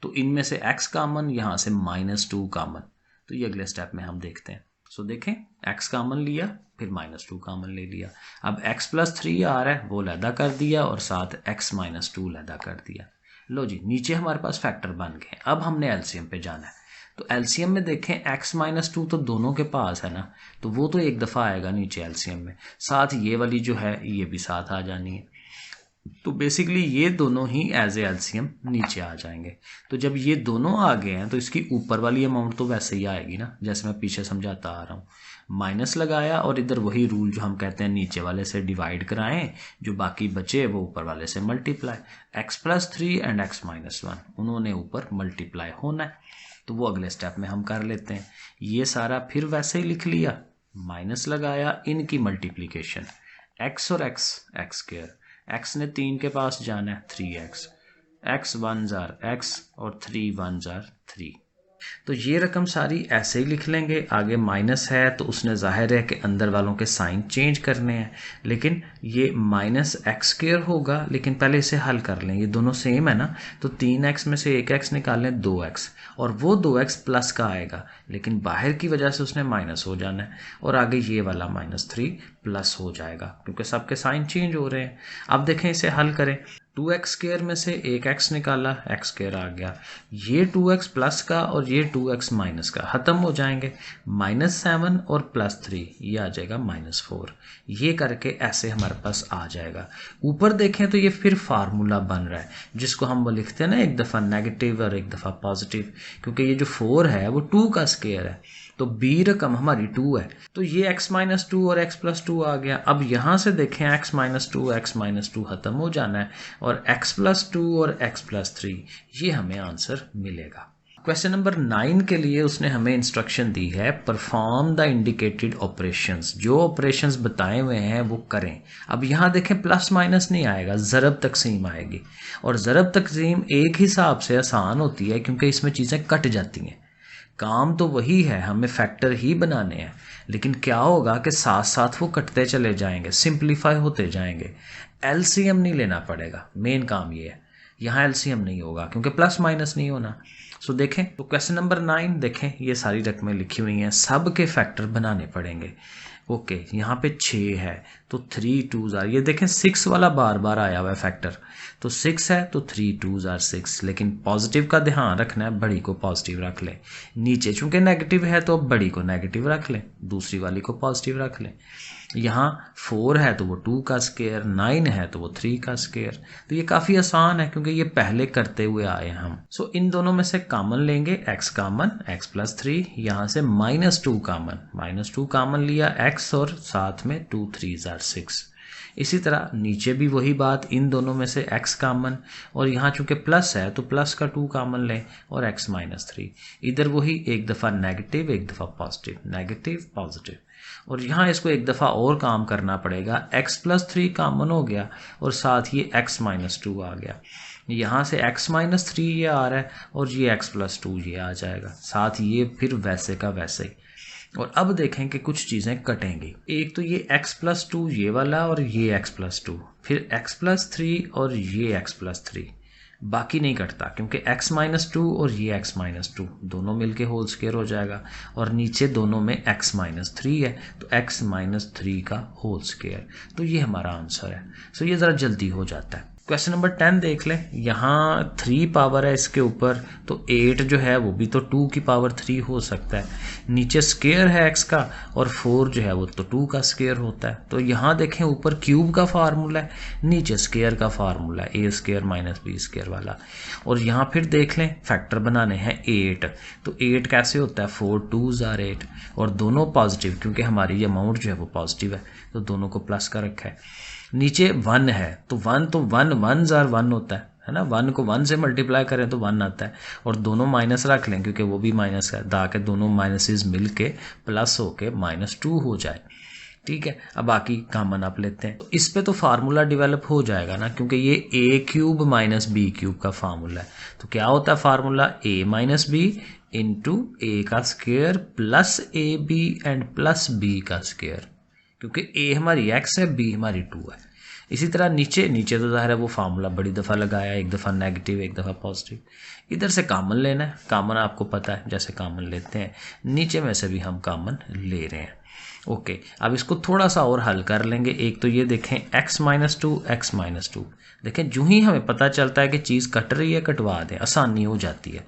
S1: तो इनमें से x कॉमन, यहाँ से -2 कॉमन, तो ये अगले स्टेप में हम देखते हैं। सो देखें x कॉमन लिया, फिर -2 कॉमन ले लिया। अब x + 3 आ रहा है वो लैदा कर दिया और साथ x - 2 लैदा कर दिया। लो जी, नीचे हमारे पास फैक्टर बन गए। अब हमने एलसीएम पे जाना है। तो एलसीएम में देखें x - 2 तो दोनों के पास है ना, तो वो तो एक दफ़ा आएगा नीचे एलसीएम में, साथ ये वाली जो है ये भी साथ आ जानी है। तो बेसिकली ये दोनों ही एज ए एलसीएम नीचे आ जाएंगे। तो जब ये दोनों आ गए हैं तो इसकी ऊपर वाली अमाउंट तो वैसे ही आएगी ना, जैसे मैं पीछे समझाता आ रहा हूँ। माइनस लगाया और इधर वही रूल जो हम कहते हैं नीचे वाले से डिवाइड कराएं, जो बाकी बचे वो ऊपर वाले से मल्टीप्लाई। x + 3 एंड x - 1 उन्होंने ऊपर मल्टीप्लाई होना है, तो वो अगले स्टेप में हम कर लेते हैं। ये सारा फिर वैसे ही लिख लिया, माइनस लगाया, इनकी मल्टीप्लीकेशन x और x स्क्वायर, x ने 3 के पास जाना है 3x, x 1s are x और 3 1s are 3। तो ये रकम सारी ऐसे ही लिख लेंगे। आगे माइनस है तो उसने जाहिर है कि अंदर वालों के साइन चेंज करने हैं, लेकिन ये -x² होगा। लेकिन पहले इसे हल कर लें, ये दोनों सेम है ना, तो 3x में से 1x निकाल लें 2x, और वो 2x प्लस का आएगा, लेकिन बाहर की वजह से उसने माइनस हो जाना है, और आगे ये वाला -3 प्लस हो जाएगा क्योंकि सबके साइन चेंज हो रहे हैं। अब देखें इसे हल करें, 2x² में से 1x निकाला, x² आ गया, ये 2x प्लस का और ये 2x माइनस का ख़त्म हो जाएंगे, -7 और +3 ये आ जाएगा -4। ये करके ऐसे हमारे पास आ जाएगा। ऊपर देखें तो ये फिर फार्मूला बन रहा है जिसको हम वो लिखते हैं ना, एक दफ़ा नेगेटिव और एक दफ़ा पॉजिटिव, क्योंकि ये जो 4 है वो 2 का स्क्वायर है, तो b रकम हमारी 2 है, तो ये x - 2 और x + 2 आ गया। अब यहाँ से देखें x - 2 ख़त्म हो जाना है, और x + 2 और x + 3 ये हमें आंसर मिलेगा। क्वेश्चन नंबर 9 के लिए उसने हमें इंस्ट्रक्शन दी है, परफॉर्म द इंडिकेटेड ऑपरेशंस, जो ऑपरेशंस बताए हुए हैं वो करें। अब यहाँ देखें प्लस माइनस नहीं आएगा, ज़रब तकसीम आएगी, और ज़रब तकसीम एक हिसाब से आसान होती है क्योंकि इसमें चीज़ें कट जाती हैं। काम तो वही है, हमें फैक्टर ही बनाने हैं, लेकिन क्या होगा कि साथ साथ वो कटते चले जाएंगे, सिंप्लीफाई होते जाएंगे। एलसीएम नहीं लेना पड़ेगा, मेन काम ये है। यहाँ एलसीएम नहीं होगा क्योंकि प्लस माइनस नहीं होना। सो देखें, तो क्वेश्चन नंबर 9 देखें, ये सारी रकमें लिखी हुई हैं, सब के फैक्टर बनाने पड़ेंगे। ओके, यहाँ पे 6 है तो 3 2s are, ये देखें 6 वाला बार बार आया हुआ है फैक्टर, तो 6 है तो 3 2s are 6, लेकिन पॉजिटिव का ध्यान रखना है, बड़ी को पॉजिटिव रख लें। नीचे चूंकि नेगेटिव है तो बड़ी को नेगेटिव रख लें, दूसरी वाली को पॉजिटिव रख लें। यहाँ 4 है तो वो 2 का स्क्वायर, 9 है तो वो 3 का स्क्वायर। तो ये काफ़ी आसान है क्योंकि ये पहले करते हुए आए हैं हम। सो इन दोनों में से कॉमन लेंगे, x कॉमन, x + 3, यहाँ से -2 कॉमन, -2 कॉमन लिया x, और साथ में 2 3s are 6। इसी तरह नीचे भी वही बात, इन दोनों में से x कॉमन, और यहाँ चूंकि प्लस है तो प्लस का 2 कॉमन लें, और x - 3। इधर वही एक दफ़ा नेगेटिव एक दफ़ा पॉजिटिव, नेगेटिव पॉजिटिव, और यहाँ इसको एक दफ़ा और काम करना पड़ेगा। x + 3 कॉमन हो गया और साथ ये x - 2 आ गया, यहाँ से x - 3 ये आ रहा है और ये x + 2 ये आ जाएगा, साथ ये फिर वैसे का वैसे ही। और अब देखें कि कुछ चीज़ें कटेंगी, एक तो ये x + 2 ये वाला और ये x + 2, फिर x + 3 और ये x + 3, बाकी नहीं कटता क्योंकि x - 2 और ये x - 2 दोनों मिलके होल स्क्वायर हो जाएगा, और नीचे दोनों में x - 3 है तो x - 3 का होल स्क्वायर। तो ये हमारा आंसर है। सो ये ज़रा जल्दी हो जाता है। क्वेश्चन नंबर 10 देख लें, यहाँ 3 पावर है इसके ऊपर, तो 8 जो है वो भी तो 2 की पावर 3 हो सकता है। नीचे स्क्वायर है x का, और 4 जो है वो तो 2 का स्क्वायर होता है। तो यहाँ देखें ऊपर क्यूब का फार्मूला है, नीचे स्क्वायर का फार्मूला है, a² - b² वाला। और यहाँ फिर देख लें फैक्टर बनाने हैं 8, तो 8 कैसे होता है, 4 2s are 8, और दोनों पॉजिटिव क्योंकि हमारी अमाउंट जो है वो पॉजिटिव है, तो दोनों को प्लस का रखा है। नीचे 1 है तो 1 1s are 1 होता है ना, 1 को 1 से मल्टीप्लाई करें तो 1 आता है, और दोनों माइनस रख लें क्योंकि वो भी माइनस है, ताकि दोनों माइनसेस मिलके प्लस होके -2 हो जाए। ठीक है, अब बाकी कॉमन आप लेते हैं, तो इस पे तो फार्मूला डेवलप हो जाएगा ना, क्योंकि ये a³ - b³ का फार्मूला है। तो क्या होता है formula, a - b into a का square plus ab and plus b का स्क्वायर, क्योंकि a हमारी x है, b हमारी 2 है। इसी तरह नीचे तो ज़ाहिर है वो फार्मूला बड़ी दफ़ा लगाया, एक दफ़ा नेगेटिव एक दफ़ा पॉजिटिव। इधर से कामन लेना है, कामन आपको पता है जैसे कामन लेते हैं, नीचे में से भी हम कामन ले रहे हैं। ओके, अब इसको थोड़ा सा और हल कर लेंगे। एक तो ये देखें x-2 देखें, जो ही हमें पता चलता है कि चीज़ कट रही है कटवा दें, आसानी हो जाती है।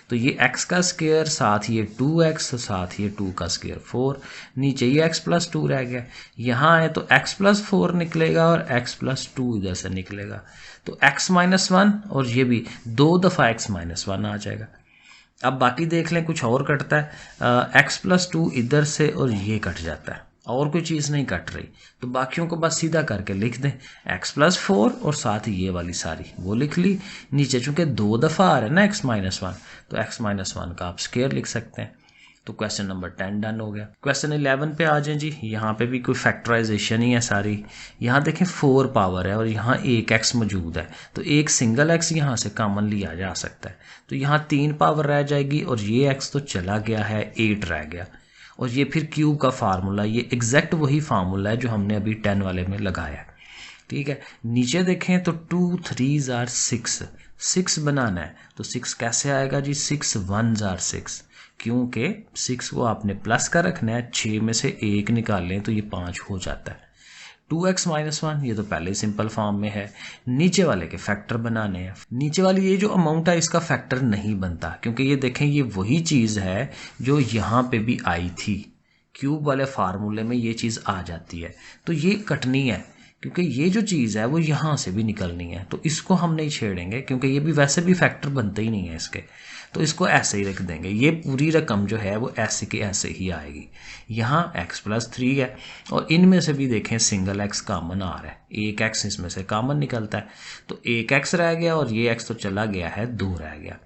S1: तो ये x का स्क्वायर साथ ये 2x साथ ये 2 का स्क्वायर 4, नीचे ये x+2 रह गया। यहाँ आए तो x+4 निकलेगा और x+2 इधर से निकलेगा, तो x-1 और ये भी 2 दफ़ा x-1 आ जाएगा। अब बाकी देख लें, कुछ और कटता है, x+2 इधर से और ये कट जाता है, और कोई चीज़ नहीं कट रही, तो बाकियों को बस सीधा करके लिख दें x+4 और साथ ही ये वाली सारी वो लिख ली। नीचे चूंकि 2 दफ़ा आ रहा है ना x-1, तो x-1 का आप स्क्वायर लिख सकते हैं। तो क्वेश्चन नंबर 10 डन हो गया। क्वेश्चन 11 पे आ जाएं जी। यहाँ पे भी कोई फैक्टराइजेशन ही है सारी। यहाँ देखें 4 पावर है और यहाँ एक x मौजूद है, तो एक सिंगल x यहाँ से कॉमन लिया जा सकता है, तो यहाँ 3 पावर रह जाएगी और ये x तो चला गया है, 8 रह गया। और ये फिर क्यूब का फार्मूला, ये एग्जैक्ट वही फार्मूला है जो हमने अभी 10 वाले में लगाया। ठीक है, नीचे देखें तो 2 3s are 6 बनाना है, तो 6 कैसे आएगा जी, 6 1s are 6, क्योंकि 6 को आपने प्लस का रखना है, 6 में से 1 निकाल लें तो ये 5 हो जाता है। 2x-1 ये तो पहले सिंपल फॉर्म में है। नीचे वाले के फैक्टर बनाने हैं। नीचे वाली ये जो अमाउंट है इसका फैक्टर नहीं बनता, क्योंकि ये देखें ये वही चीज़ है जो यहाँ पे भी आई थी, क्यूब वाले फार्मूले में ये चीज़ आ जाती है, तो ये कटनी है, क्योंकि ये जो चीज़ है वो यहाँ से भी निकलनी है, तो इसको हम नहीं छेड़ेंगे, क्योंकि ये भी वैसे भी फैक्टर बनते ही नहीं है इसके, तो इसको ऐसे ही रख देंगे। ये पूरी रकम जो है वो ऐसे की ऐसे ही आएगी। यहाँ x+3 है और इनमें से भी देखें सिंगल x कॉमन आ रहा है, एक x इसमें से कॉमन निकलता है, तो एक x रह गया और ये x तो चला गया है, 2 रह गया।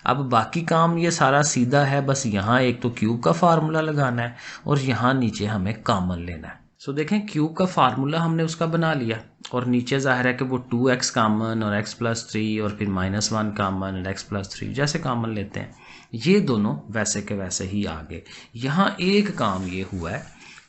S1: अब बाकी काम ये सारा सीधा है, बस यहाँ एक तो क्यूब का फार्मूला लगाना है और यहाँ नीचे हमें कॉमन लेना है। सो देखें क्यूब का फार्मूला हमने उसका बना लिया और नीचे जाहिर है कि वो 2x कॉमन और x+3 और फिर -1 कॉमन और x+3 जैसे कॉमन लेते हैं, ये दोनों वैसे के वैसे ही आ गए। यहाँ एक काम ये हुआ है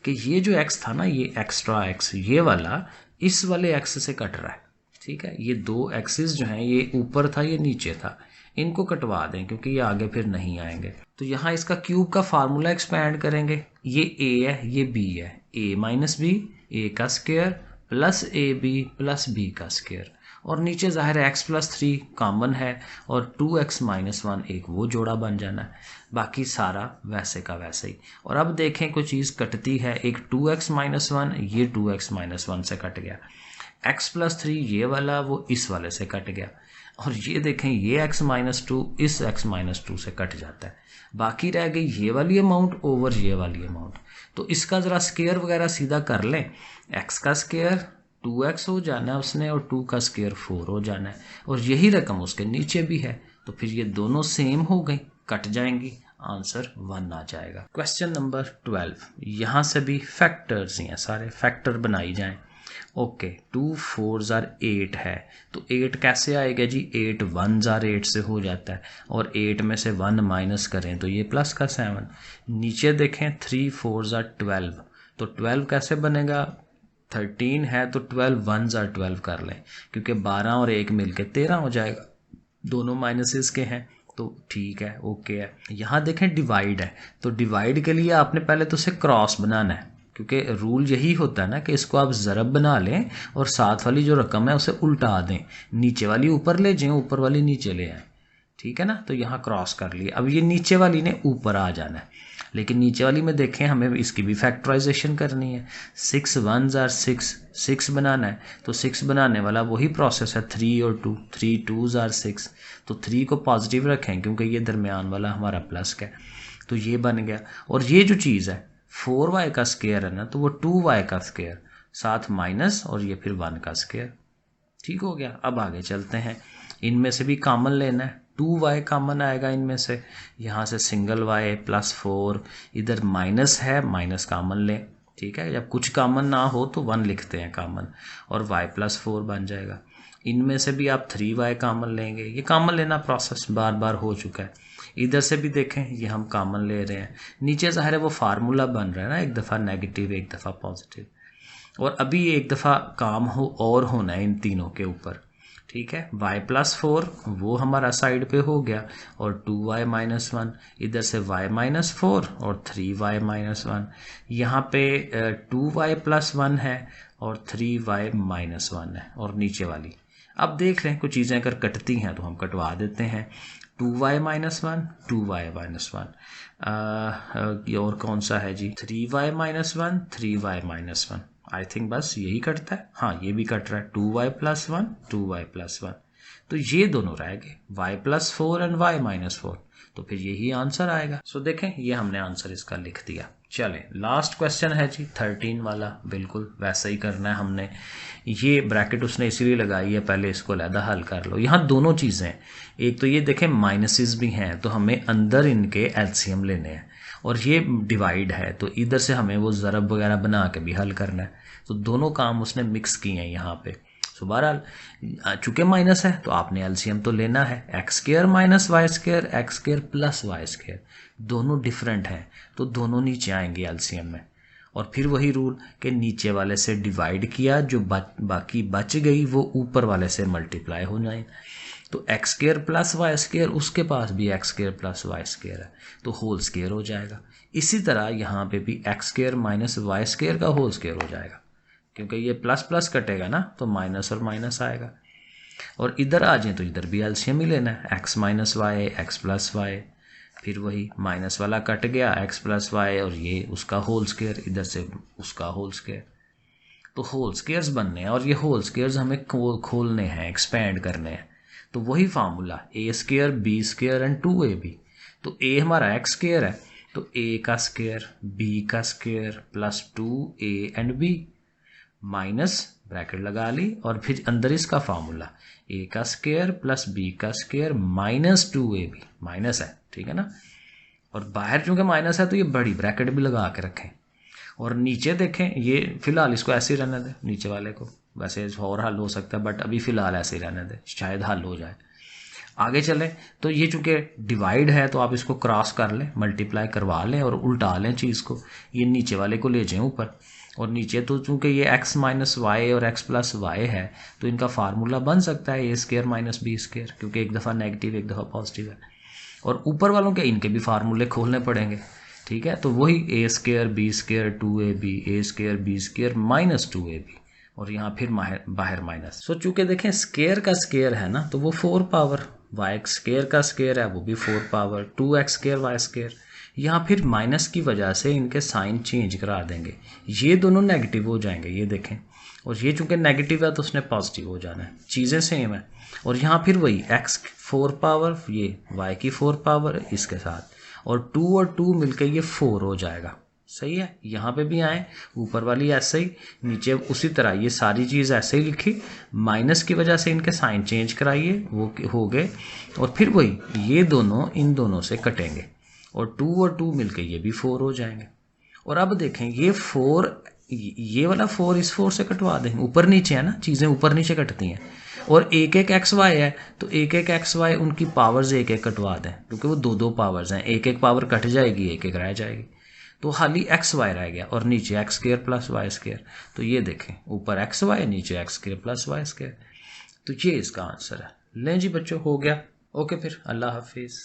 S1: कि ये जो x था ना, ये एक्स्ट्रा x ये वाला इस वाले x से कट रहा है। ठीक है, ये 2 एक्सिस जो हैं, ये ऊपर था ये नीचे था, इनको कटवा दें क्योंकि ये आगे फिर नहीं आएंगे। तो यहाँ इसका क्यूब का फार्मूला एक्सपैंड करेंगे, ये a है ये b है, a माइनस बी, a का square plus A B plus B का स्क्वायर, और नीचे जाहिर है x+3 कॉमन है और 2x-1 एक वो जोड़ा बन जाना है, बाकी सारा वैसे का वैसे ही। और अब देखें कोई चीज़ कटती है, एक 2x-1 ये 2x-1 से कट गया, x+3 ये वाला वो इस वाले से कट गया, और ये देखें ये x-2 इस x-2 से कट जाता है, बाकी रह गई ये वाली अमाउंट ओवर ये वाली अमाउंट। तो इसका ज़रा स्क्वायर वगैरह सीधा कर लें, x का स्क्वायर 2x हो जाना है उसने और 2 का स्क्वायर 4 हो जाना है, और यही रकम उसके नीचे भी है, तो फिर ये दोनों सेम हो गई, कट जाएंगी, आंसर 1 आ जाएगा। क्वेश्चन नंबर 12, यहाँ से भी फैक्टर्स ही हैं, सारे फैक्टर बनाई जाएं। ओके, 2 4s are 8 है, तो 8 कैसे आएगा जी, 8 1s are 8 से हो जाता है, और 8 में से 1 माइनस करें तो ये प्लस का 7। नीचे देखें 3 4s are 12, तो 12 कैसे बनेगा, 13 है तो 12 1s are 12 कर लें, क्योंकि 12 और 1 मिलके 13 हो जाएगा, दोनों माइनसेस के हैं, तो ठीक है, ओके है। यहाँ देखें डिवाइड है, तो डिवाइड के लिए आपने पहले तो उसे क्रॉस बनाना है, क्योंकि रूल यही होता है ना कि इसको आप ज़रब बना लें और साथ वाली जो रकम है उसे उल्टा दें, नीचे वाली ऊपर ले जाएं ऊपर वाली नीचे ले आएं, ठीक है ना। तो यहाँ क्रॉस कर लिए, अब ये नीचे वाली ने ऊपर आ जाना है, लेकिन नीचे वाली में देखें हमें इसकी भी फैक्टराइजेशन करनी है, 6 1s are 6 बनाना है, तो 6 बनाने वाला वही प्रोसेस है 3 और 2, 3 2s are 6, तो 3 को पॉजिटिव रखें क्योंकि ये दरमियान वाला हमारा प्लस का है, तो ये बन गया। और ये जो चीज़ है 4y का स्क्वायर है ना, तो वो 2y का स्क्वायर साथ माइनस और ये फिर 1 का स्क्वायर, ठीक हो गया। अब आगे चलते हैं, इनमें से भी कॉमन लेना है, 2y कॉमन आएगा इनमें से, यहाँ से सिंगल y प्लस 4, इधर माइनस है माइनस कॉमन लें, ठीक है, जब कुछ कॉमन ना हो तो 1 लिखते हैं कॉमन, और y प्लस 4 बन जाएगा। इनमें से भी आप 3y कॉमन लेंगे, ये कॉमन लेना प्रोसेस बार बार हो चुका है। इधर से भी देखें ये हम कॉमन ले रहे हैं, नीचे ज़ाहिर है वो फार्मूला बन रहा है ना, एक दफ़ा नेगेटिव एक दफ़ा पॉजिटिव। और अभी एक दफ़ा काम और होना है इन तीनों के ऊपर, ठीक है। y+4 वो हमारा साइड पे हो गया, और 2y-1 इधर से y-4 और 3y-1, यहाँ पे 2y+1 है और 3y-1 है, और नीचे वाली अब देख लें कुछ चीज़ें अगर कटती हैं तो हम कटवा देते हैं। 2y-1 2y-1 ये और कौन सा है जी, 3y-1 3y-1, आई थिंक बस यही कटता है। हाँ ये भी कट रहा है, 2y+1 2y+1, तो ये दोनों रह गए y+4 एंड y-4, तो फिर यही आंसर आएगा। सो देखें ये हमने आंसर इसका लिख दिया। चलें लास्ट क्वेश्चन है जी 13 वाला, बिल्कुल वैसा ही करना है हमने। ये ब्रैकेट उसने इसीलिए लगाई है, पहले इसको अलहदा हल कर लो। यहाँ दोनों चीज़ें हैं, एक तो ये देखें माइनसेस भी हैं, तो हमें अंदर इनके एलसीएम लेने हैं, और ये डिवाइड है तो इधर से हमें वो ज़रब वगैरह बना के भी हल करना है। तो दोनों काम उसने मिक्स किए हैं यहाँ पे। सो बहरहाल चूँकि माइनस है तो आपने एलसीएम तो लेना है, x² - y², x² + y², दोनों डिफरेंट हैं तो दोनों नीचे आएंगे एलसीएम में। और फिर वही रूल कि नीचे वाले से डिवाइड किया, जो बाकी बच गई वो ऊपर वाले से मल्टीप्लाई हो जाए। तो x² + y², उसके पास भी x² + y² है तो होल स्क्वायर हो जाएगा। इसी तरह यहाँ पे भी x² - y² का होल स्क्वायर हो जाएगा, क्योंकि ये प्लस प्लस कटेगा ना तो माइनस और माइनस आएगा। और इधर आ जाए तो इधर भी एलसीएम ही लेना है, x - y x + y, फिर वही माइनस वाला कट गया x + y, और ये उसका होल स्क्वायर, इधर से उसका होल स्क्वायर, तो होल स्क्वायर्स बनने हैं, और ये होल स्क्वायर्स हमें खोलने हैं, एक्सपेंड करने हैं। तो वही formula a² b² and 2ab। तो a हमारा x² है तो a का स्क्वायर b का square plus 2a and b, minus bracket लगा ली, और फिर अंदर इसका फार्मूला a का स्क्वायर प्लस b का स्क्वायर माइनस 2ab, माइनस है ठीक है ना, और बाहर चूंकि माइनस है तो ये बड़ी ब्रैकेट भी लगा के रखें। और नीचे देखें, ये फिलहाल इसको ऐसे ही रहने दें नीचे वाले को, वैसे और हल हो सकता है बट अभी फ़िलहाल ऐसे ही रहने दें, शायद हल हो जाए। आगे चलें तो ये चूँकि डिवाइड है तो आप इसको क्रॉस कर लें, मल्टीप्लाई करवा लें और उल्टा लें चीज़ को, ये नीचे वाले को ले जाएं ऊपर, और नीचे तो चूँकि ये x - y और x + y है तो इनका फार्मूला बन सकता है a² - b², क्योंकि एक दफ़ा नेगेटिव एक दफ़ा पॉजिटिव है। और ऊपर वालों के इनके भी फार्मूले खोलने पड़ेंगे, ठीक है। तो वही a² b² 2ab, a² b² minus 2ab, और यहाँ फिर बाहर माइनस। सो चूँकि देखें स्क्वायर का स्क्वायर है ना तो वो 4 पावर, y² का स्क्वायर है वो भी 4 पावर, 2x² y²। यहाँ फिर माइनस की वजह से इनके साइन चेंज करा देंगे, ये दोनों नेगेटिव हो जाएंगे, ये देखें, और ये चूँकि नेगेटिव है तो उसने पॉजिटिव हो जाना है, चीज़ें सेम है। और यहाँ फिर वही x 4 पावर, ये y की 4 पावर इसके साथ, और 2 और 2 मिलकर ये 4 हो जाएगा, सही है। यहाँ पे भी आए, ऊपर वाली ऐसे ही, नीचे उसी तरह ये सारी चीज़ ऐसे ही लिखी, माइनस की वजह से इनके साइन चेंज कराइए, वो हो गए, और फिर वही ये दोनों इन दोनों से कटेंगे, और 2 और 2 मिलके ये भी 4 हो जाएंगे। और अब देखें ये 4, ये वाला 4 इस 4 से कटवा दें, ऊपर नीचे है ना, चीज़ें ऊपर नीचे कटती हैं। और एक एक एक्स वाई है तो एक एक एक्स वाई उनकी पावर्स एक एक कटवा दें, क्योंकि वो दो दो पावर्स हैं, एक एक पावर कट जाएगी, एक एक रह जाएगी, तो खाली एक्स वाई रह गया, और नीचे x² + y²। तो ये देखें ऊपर एक्स वाई, नीचे x² + y², तो ये इसका आंसर है। लें जी बच्चों, हो गया। ओके फिर, अल्लाह हाफिज़।